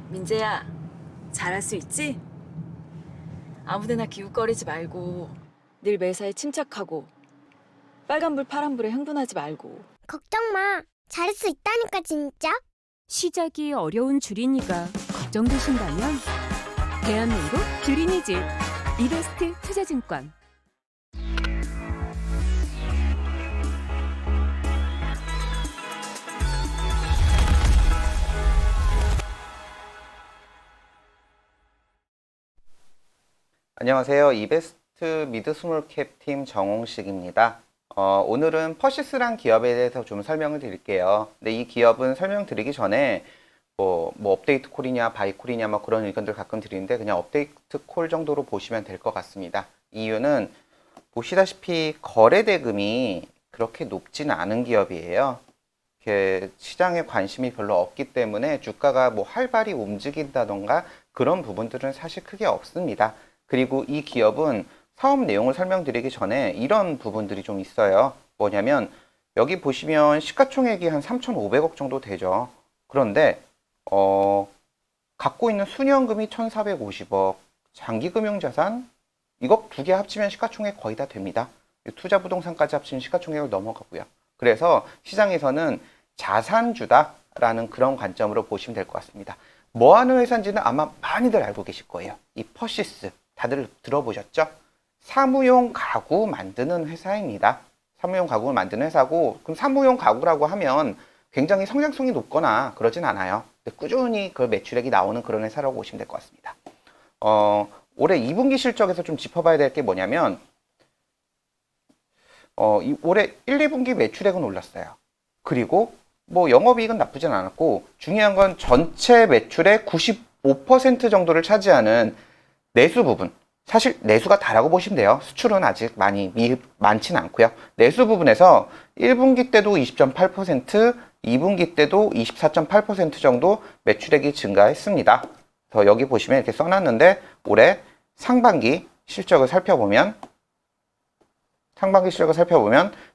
민재야, 잘할 수 있지? 아무데나 기웃거리지 말고 늘 매사에 침착하고 빨간불 파란불에 흥분하지 말고. 걱정 마. 잘할 수 있다니까 진짜. 시작이 어려운 주린이가 걱정되신다면 대한민국 주린이집 이베스트 투자증권. 안녕하세요. 이베스트 미드 스몰캡 팀 정홍식입니다. 오늘은 퍼시스란 기업에 대해서 좀 설명을 드릴게요. 근데 이 기업은 설명드리기 전에 뭐 업데이트 콜이냐 바이콜이냐 뭐 그런 의견들 가끔 드리는데 그냥 업데이트 콜 정도로 보시면 될 것 같습니다. 이유는 보시다시피 거래 대금이 그렇게 높지는 않은 기업이에요. 이렇게 시장에 관심이 별로 없기 때문에 주가가 뭐 활발히 움직인다던가 그런 부분들은 사실 크게 없습니다. 그리고 이 기업은 사업 내용을 설명드리기 전에 이런 부분들이 좀 있어요. 뭐냐면 여기 보시면 시가총액이 한 3,500억 정도 되죠. 그런데 갖고 있는 순이현금이 1,450억, 장기금융자산 이거 두 개 합치면 시가총액 거의 다 됩니다. 투자부동산까지 합치면 시가총액을 넘어가고요. 그래서 시장에서는 자산주다라는 그런 관점으로 보시면 될 것 같습니다. 뭐 하는 회사인지는 아마 많이들 알고 계실 거예요. 이 퍼시스 다들 들어보셨죠? 사무용 가구 만드는 회사입니다. 사무용 가구를 만드는 회사고, 그럼 사무용 가구라고 하면 굉장히 성장성이 높거나 그러진 않아요. 근데 꾸준히 그 매출액이 나오는 그런 회사라고 보시면 될 것 같습니다. 올해 2분기 실적에서 좀 짚어봐야 될 게 뭐냐면 올해 1, 2분기 매출액은 올랐어요. 그리고 뭐 영업이익은 나쁘진 않았고, 중요한 건 전체 매출의 95% 정도를 차지하는 내수 부분, 사실 내수가 다라고 보시면 돼요. 수출은 아직 많지는 않고요. 내수 부분에서 1분기 때도 20.8%, 2분기 때도 24.8% 정도 매출액이 증가했습니다. 그래서 여기 보시면 이렇게 써놨는데 올해 상반기 실적을 살펴보면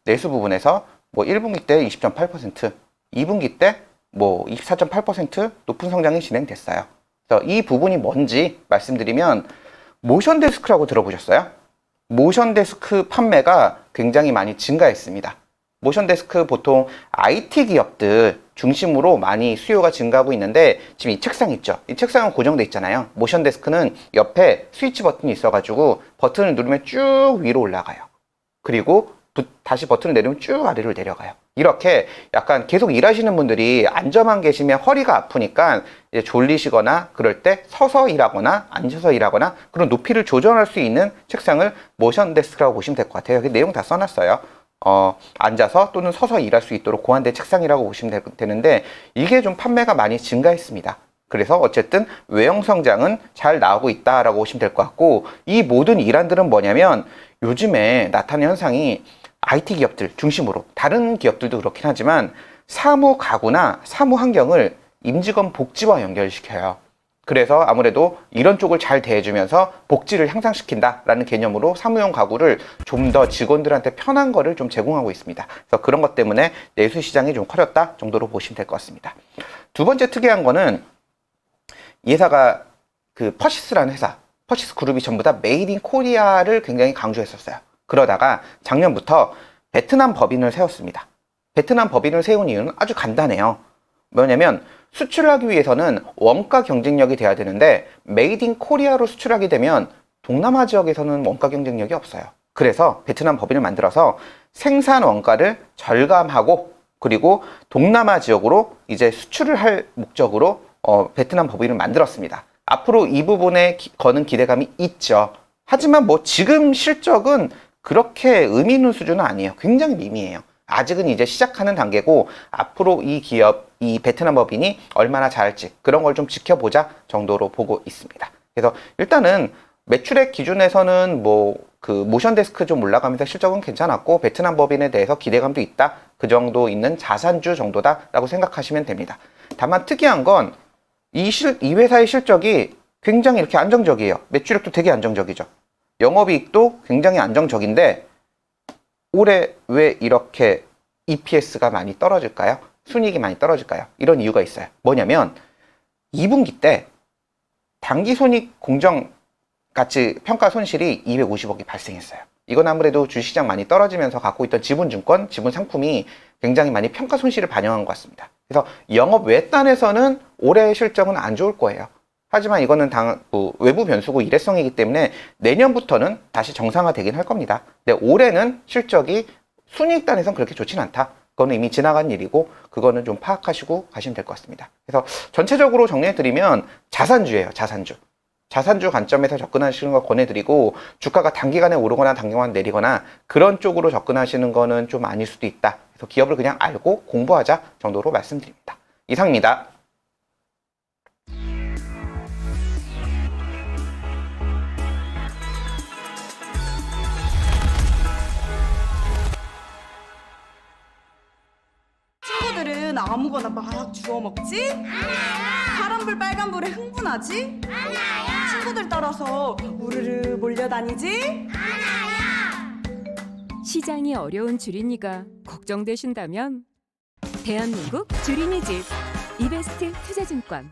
내수 부분에서 뭐 1분기 때 20.8%, 2분기 때 뭐 24.8% 높은 성장이 진행됐어요. 그래서 이 부분이 뭔지 말씀드리면 모션데스크라고 들어보셨어요? 모션데스크 판매가 굉장히 많이 증가했습니다. 모션데스크 보통 IT 기업들 중심으로 많이 수요가 증가하고 있는데 지금 이 책상 있죠? 이 책상은 고정돼 있잖아요. 모션데스크는 옆에 스위치 버튼이 있어가지고 버튼을 누르면 쭉 위로 올라가요. 그리고 다시 버튼을 내리면 쭉 아래로 내려가요. 이렇게 약간 계속 일하시는 분들이 앉아만 계시면 허리가 아프니까 이제 졸리시거나 그럴 때 서서 일하거나 앉아서 일하거나 그런 높이를 조절할 수 있는 책상을 모션 데스크라고 보시면 될 것 같아요. 여기 내용 다 써놨어요. 앉아서 또는 서서 일할 수 있도록 고안된 책상이라고 보시면 되는데 이게 좀 판매가 많이 증가했습니다. 그래서 어쨌든 외형 성장은 잘 나오고 있다라고 보시면 될 것 같고, 이 모든 일환들은 뭐냐면 요즘에 나타나는 현상이 IT 기업들 중심으로, 다른 기업들도 그렇긴 하지만 사무 가구나 사무 환경을 임직원 복지와 연결시켜요. 그래서 아무래도 이런 쪽을 잘 대해주면서 복지를 향상시킨다라는 개념으로 사무용 가구를 좀 더 직원들한테 편한 거를 좀 제공하고 있습니다. 그래서 그런 것 때문에 내수 시장이 좀 커졌다 정도로 보시면 될 것 같습니다. 두 번째 특이한 거는 이 회사가 그 퍼시스라는 회사, 퍼시스 그룹이 전부 다 메이드 인 코리아를 굉장히 강조했었어요. 그러다가 작년부터 베트남 법인을 세웠습니다. 베트남 법인을 세운 이유는 아주 간단해요. 뭐냐면 수출을 하기 위해서는 원가 경쟁력이 돼야 되는데 메이드 인 코리아로 수출하게 되면 동남아 지역에서는 원가 경쟁력이 없어요. 그래서 베트남 법인을 만들어서 생산 원가를 절감하고 그리고 동남아 지역으로 이제 수출을 할 목적으로 베트남 법인을 만들었습니다. 앞으로 이 부분에 거는 기대감이 있죠. 하지만 뭐 지금 실적은 그렇게 의미 있는 수준은 아니에요. 굉장히 미미해요. 아직은 이제 시작하는 단계고 앞으로 이 기업, 이 베트남 법인이 얼마나 잘할지 그런 걸 좀 지켜보자 정도로 보고 있습니다. 그래서 일단은 매출액 기준에서는 뭐 그 모션데스크 좀 올라가면서 실적은 괜찮았고 베트남 법인에 대해서 기대감도 있다. 그 정도 있는 자산주 정도다라고 생각하시면 됩니다. 다만 특이한 건 이 회사의 실적이 굉장히 이렇게 안정적이에요. 매출액도 되게 안정적이죠. 영업이익도 굉장히 안정적인데 올해 왜 이렇게 EPS가 많이 떨어질까요? 순이익이 많이 떨어질까요? 이런 이유가 있어요. 뭐냐면 2분기 때 당기손익 공정가치 평가 손실이 250억이 발생했어요. 이건 아무래도 주식시장 많이 떨어지면서 갖고 있던 지분증권, 지분상품이 굉장히 많이 평가 손실을 반영한 것 같습니다. 그래서 영업 외단에서는 올해의 실적은 안 좋을 거예요. 하지만 이거는 외부 변수고 일회성이기 때문에 내년부터는 다시 정상화되긴 할 겁니다. 근데 올해는 실적이 순이익단에선 그렇게 좋진 않다. 그거는 이미 지나간 일이고 그거는 좀 파악하시고 가시면 될 것 같습니다. 그래서 전체적으로 정리해드리면 자산주예요. 자산주 관점에서 접근하시는 걸 권해드리고 주가가 단기간에 오르거나 단기간에 내리거나 그런 쪽으로 접근하시는 거는 좀 아닐 수도 있다. 그래서 기업을 그냥 알고 공부하자 정도로 말씀드립니다. 이상입니다. 친구들은 아무거나 막 주워 먹지? 파란불 빨간불에 흥분하지? 친구들 따라서 우르르 몰려다니지? 시장이 어려운 주린이가 걱정되신다면 대한민국 주린이 집 이베스트 투자증권